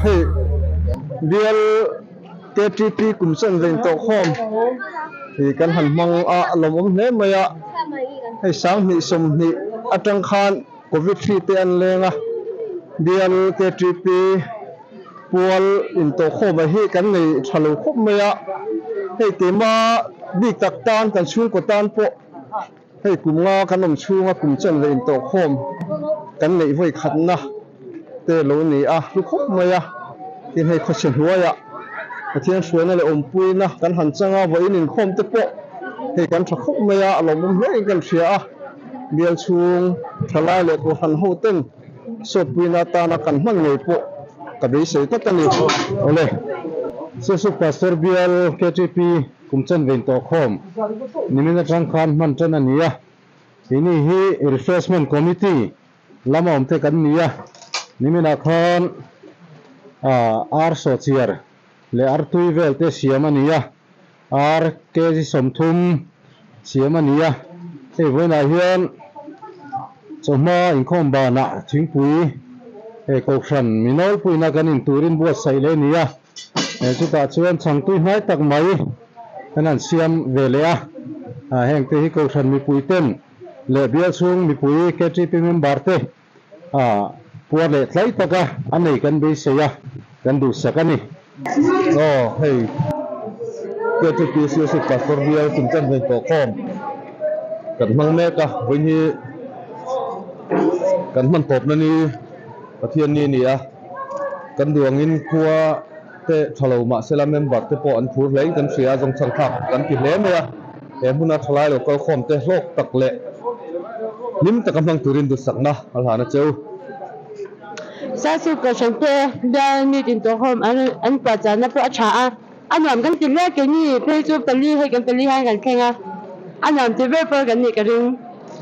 hey bial KTP kum chen vein to khom thì kan han mang a lom hle maya hay sang ni som ni atang khan covid free te an lenga bial KTP pual in to khom hi kan nei thalo khop maya hey tema bi tak tan kan chung ko tan po hey kum nga kan om chunga kum chen vein to khom kan nei voi khat na te lo ni a lu khop maya tin hay khochen huaya thiên suy này ôm pui na kan han changa với in khom te po he kan thak khop maya alom hle kan thia bial chung thalai le ko han ho ten so pui na ta na kan man nei po ka be sei ta tani ole so pastor bial KTP kumchen vein to khom nimina tang khan man chen ania ini hi refreshment committee lama om te kan nia nimina khan ar so chiar le ar tui vel te siamania ar keji somthum siamania te voina hian choma in khom ba na thingpui e kokran minol puina kan in turin buat sai le nia e chuta chuan changtui hnai tak mai kanan siam velea heng te hi kokran mi puiten le bia chung mi pui KTP member te puat le tlai taka anei kan be seya kan du sakani hey KTP siasi pastor bial kumchen vein to khom kan mang me ka với ni kan man top na ni pathian ni ni a kan duangin khuwa te thalo ma sela member te po an phur lei kan sia jong chang thak kan ti hle me a e huna thalai lo kal khom te hlok tak le nim ta kamang turin du sakna alhana cheu sa su ko chante da ni tin to hom an pa cha na pro cha an nam kan tin le ke ni pe chu tali he kan tali han kan khenga an nam te ve pro kan ni ka ring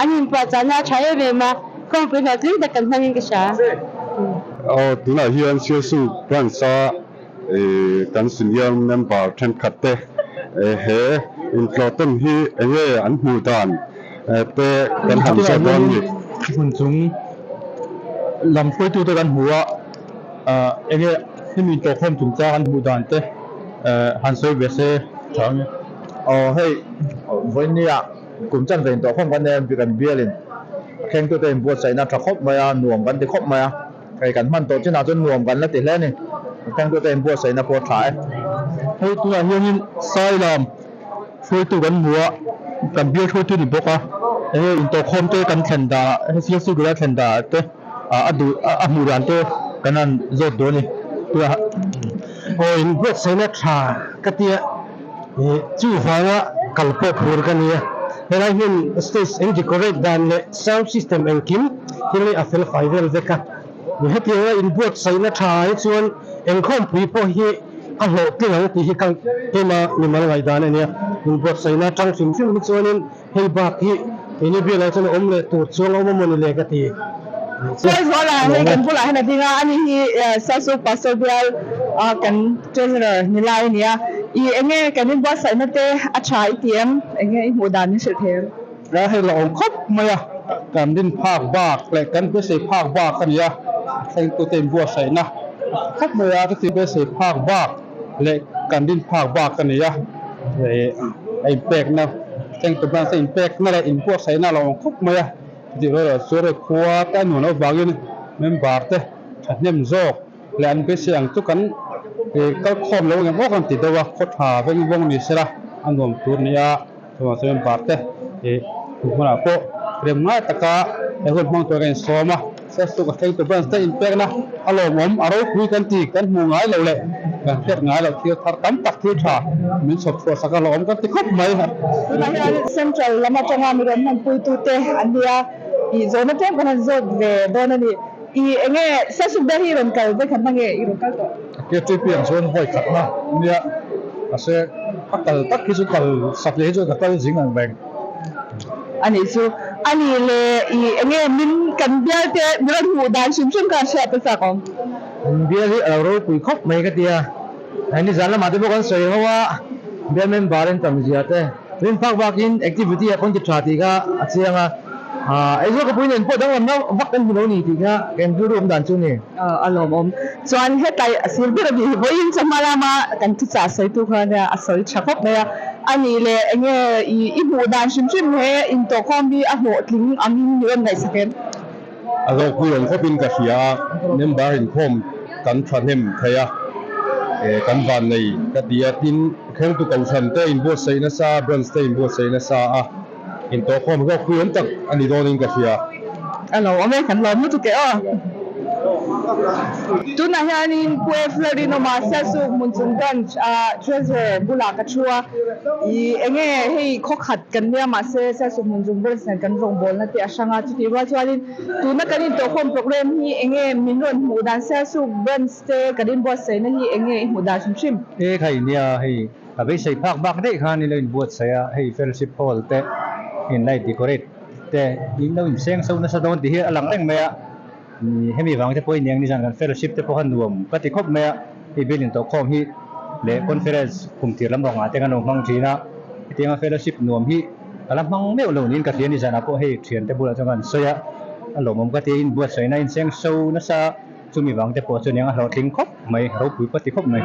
an in pa cha na cha ye ve ma kong pe na tin da kan hangin ka sha tuna hian siu su ban sa kan senior member then khatte he in klotem hi enge an hu dan pe kan ham sa don ni hun chung lam phoi tu te kan huwa enge himi to khom chung cha han hu dan te han soi be se thang hey voinia kum chan vein to khom kan em bi kan bialin kheng tu te buat sai na thakop maya nuam kan te khop maya kai kan man to china chon nuam kan la ti hle ni kheng tu te buat sai na po thai hey tu an yin sai lam phoi tu kan huwa kan bial phoi tu ni boka in to khom te kan thenda he su gra thenda te adu amuran te kanan zot do ni tu in buat sai na tha katia chu hwanga kalpo phur kan ni hela hin stage and decorate dan le sound system and kim hili afel fivel veka ni hetia in buat sai na tha chuan en khom pui po hi a lo tling ti hi kan ema ni mal ngai dan ania in buat sai na tang sim sim chuan in hei ba hi ini bi la chuan om le tu chuang om mon le ka ti sai wala ne kan pula hana dinga ani hi sa su pastor bial kan treasurer ni lai nia I enge kanin ba sai na te a chai tiam enge I mu dan ni se the ra hay lo khop maya kan din phak bak le kan be se phak bak kan ya theng tu tem bua sai na khop maya ka ti be se phak bak le kan din phak bak kan ya ai pek na theng tu ban se pek na la in bua sai na lo khop maya di ro so re khwa ta nu no bangin member te nem zo le an be se ang tu kanก็คอมแล้วยังพวกกันติดตัวโคตรหาเป็นวงนี้ใช่ละอันรวมตัวนี้ตัวเสริมปาร์ตี้ทุกคนอ่ะก็เรื่องง่ายตะกะไอ้คนมองตัวกันซ้อมอ่ะเสร็จตัวก็ใช้ตัวเป็นสเตย์อินเปกนะอารมณ์อารมณ์คุยกันตีกันมูง่ายเลยเลยกันเทียบง่ายเราเที่ยวทัดตั้มตักที่ถ่ามีสดตัวสักการณ์กันติดครบไหมครับแล้วเซ็นทรัลแล้วมาจังหวะมีเรื่องมันปุยตุเตอันเดียอีโซนนั้นเท่ากันโซนเวโดนนี่I enge sa subda hi ron kal be khamang e iro kal to KTP ang son hoi khatna nia ase pakal tak ki su kal saple jo ka tal jing ang bang ani su ani le I enge min kan bia te ron hu dan sim sim ka sha ta sa kom bia hi aro pui khop mai ka tia ani zala ma te bo kan soi hawa bia men baren tam zia te rin phak bakin activity a kon ti thati ka achianga ไอ้เรื่องกับปุ้ยเนี่ยพอดังวันนั้นวักกันอยู่แล้วนี่ทีนี้แกนดูรวมด่านจุนี่ alom chuan hetlai silbir bi voin chamalama kan tu cha sei tu khana asoi thakop me ani le enge I bu dan shim shim he in to khom bi a ho tling amin nion ngai saken alo kuyon ko bin ka hia member in khom kan thanem thaya kan van nei ka dia tin kheng tu kau san te in bo sei na sa branch te in bo sei na sa a in to khom ko kuyon tak ani donin ka hia alo ame kan lo mu tu ke tu na hianin pue florino ma sa su munchung kan treasure bula ka chua I enge hei kho khat kan nia ma se sa su munchung bol san kan rong bol na ti asanga chu ti wa chuanin tu na kan to khom program hi enge minron mu dan sa su ben ste kan bo se na hi enge mu da shim shim ใครเนี่ยให้กับไปใส่ผักบักได้ข้านี่เลยบวชใส่ให้เฟลชิปพอลแต่อินไลท์ดีคอเรตแต่ยิงเราอินเสียงสู้นะสะดอนที่เฮอลังแรงไหมให้มีฟังจะพูดอย่างนี้จังกันเฟลชิปจะพอหันรวมปฏิคบไหมที่บิลินตัวคอมฮีเล่คอนเฟอเรนซ์คุมทีลำรองแต่กันน้องมังจีนะที่มาเฟลชิปรวมฮีลำมังไม่เอาลงนี่กับเทียนนี่จังนะก็ให้เทียนแต่บุรุษจังกันสวยอารมณ์มันก็ที่อินบวชใส่ในอินเสียงสู้นะซะจะมีฟังจะพูดส่วนอย่างเราทิ้งคบไหมเราคุยปฏิคบไหม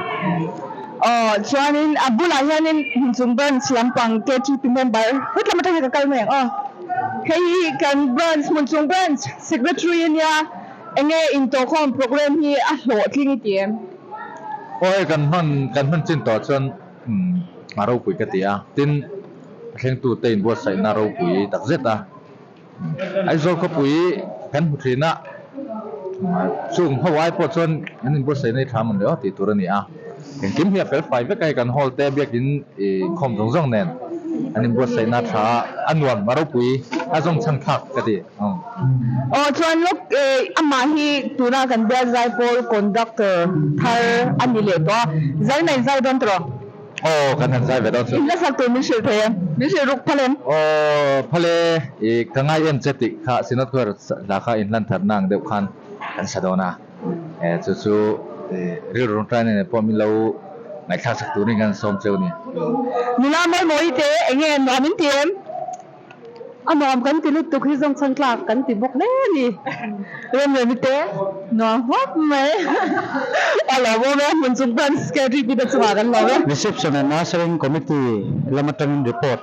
chuanin abula hianin munchung ban siampang KTP member hutla mata ka kal me hei kan branch munchung branch secretary nia enge in to khom program hi a hlo thling tiem โอ้ยกันมันจินต่อจนมาเราคุยกันตีอ่ะตินเข่งตูเต็นบัวใส่นาเราคุยตักเจ็ดอ่ะไอ้โซก็คุยกันหุ่นทีน่ะสูงเขาไว้พอจนอันนี้บัวใส่ในทำมันเดี๋ยวตีตัวนี้อ่ะเห็นกิมเฮียเฟลไฟไปไกลกันฮอลเต้เบียกินคอมตรงๆเนี่ยอันนี้บัวใส่นาช้าอันวันมาเราคุยอาจงช่างคักกันดีchuan lok ama hi tuna kan bia zai pol conductor thar ani le to zai nai zai don tro โอ้กันทันใจไปแล้ว in la sak to mi shil the mi shil ruk phalen โอ้พะเลอีกทั้งไงเอ็นเจติค่ะสินอตก็ราคาอินลันทัดนางเดียวกันกันสะดวกนะจู่ๆเรื่องรงใจเนี่ยพอมีเราในข้าวสักตัวนึงกันสมเจ้านี่ nila mai moi te enge namin tiem anom kan tilut tu khi jong chang klak kan ti bok le ni rem le mi te no hop me ala bo me mun chung ban scary bi da chwa kan lo reception and answering committee lamatan report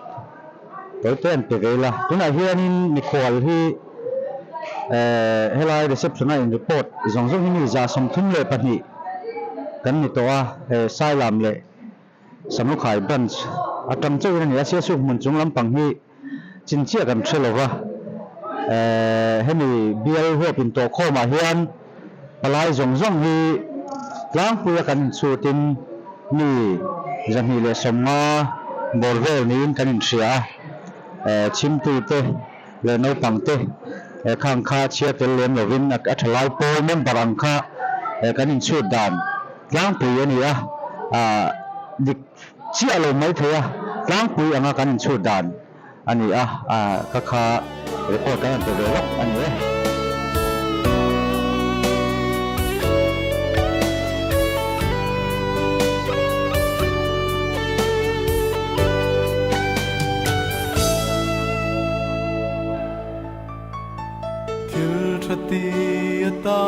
toiten pegela tuna hianin Nicole hi helai reception in report zongzong hi za somthum le pani kan ni towa sai lam le samukhai branch atam cheu ni asia su mun chung lampang hi chinchia kan threlowa hemi bial ho pin to kho ma hian palai zongzong hi tlang puya kan chutin ni jani le somma borvel nin kan sia chimtu te le no pangte khang kha chia tel lem lovin a thalai po mem barang kha kan in chu dan tlang puya ni dik chi alo mai thoya tlang puya anga kan in chu dan ani kaka report kan develop ani Kiltratiata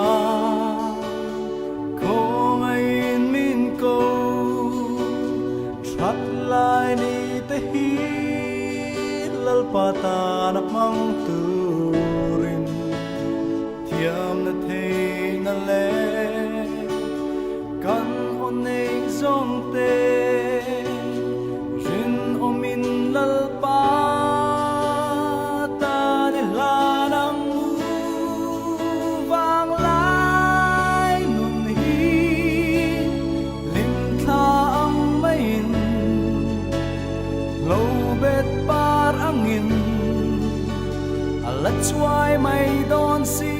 kong ain min ko chat lai ni te hi lalpata nak mang turin tiam na thei na le kan oning zong te rin omin lalpa ta ni lanang vang lai nun hi lim tha ang main lâu bet par angin alat chuai mai don si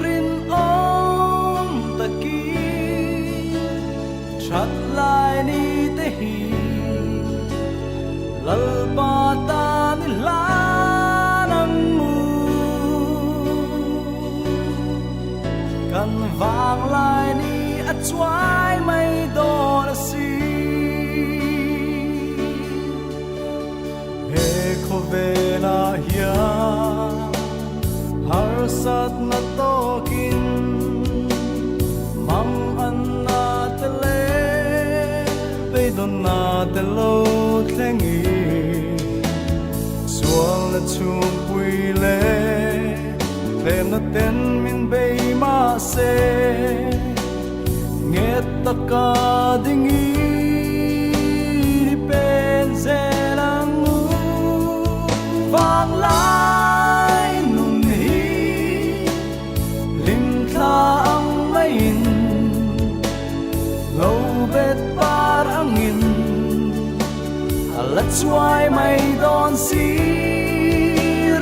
rin om taki chat lai ni te hi lal pa ta ni lanang mu kan vang lai ni at chuai mai don si Vela hiya sat na tokin mang an na tele pe don na telo tlengi sual na chung pui le thêm na ten min be ma se nghe ta ca dingi đi bên ze lang mu vang lai nun hi lim tha ang main lâu bet par angin alat suai mai don si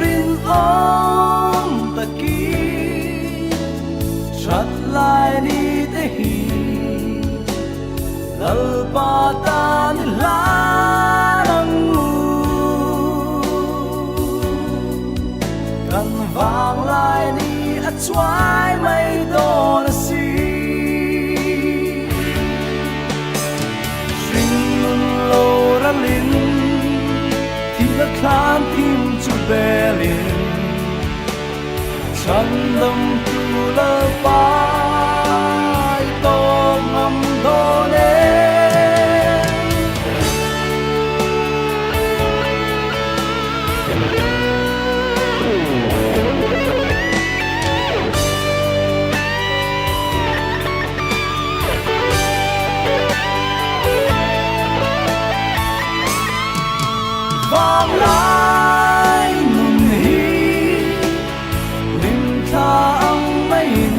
rin om taki chat lai ni te hi dal pa ta ni la nang mu kan vang lai ni at suai mai don si lâu ra linh thì đã khán tim chu belin chân đâm tu lơ phai to ngầm đô nê vang lai nun hi lim tha ang main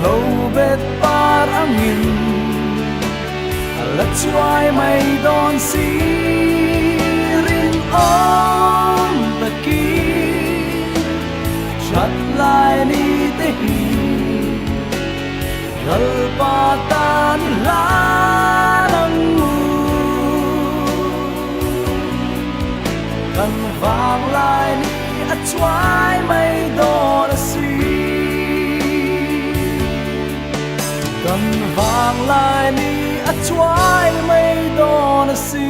lâu bet par angin alat suai mai don si rin om taki chat lai ni te hi dal pa tan la nang mu kan vang lai ni at suai mai don si kan vang lai ni at suai mai don si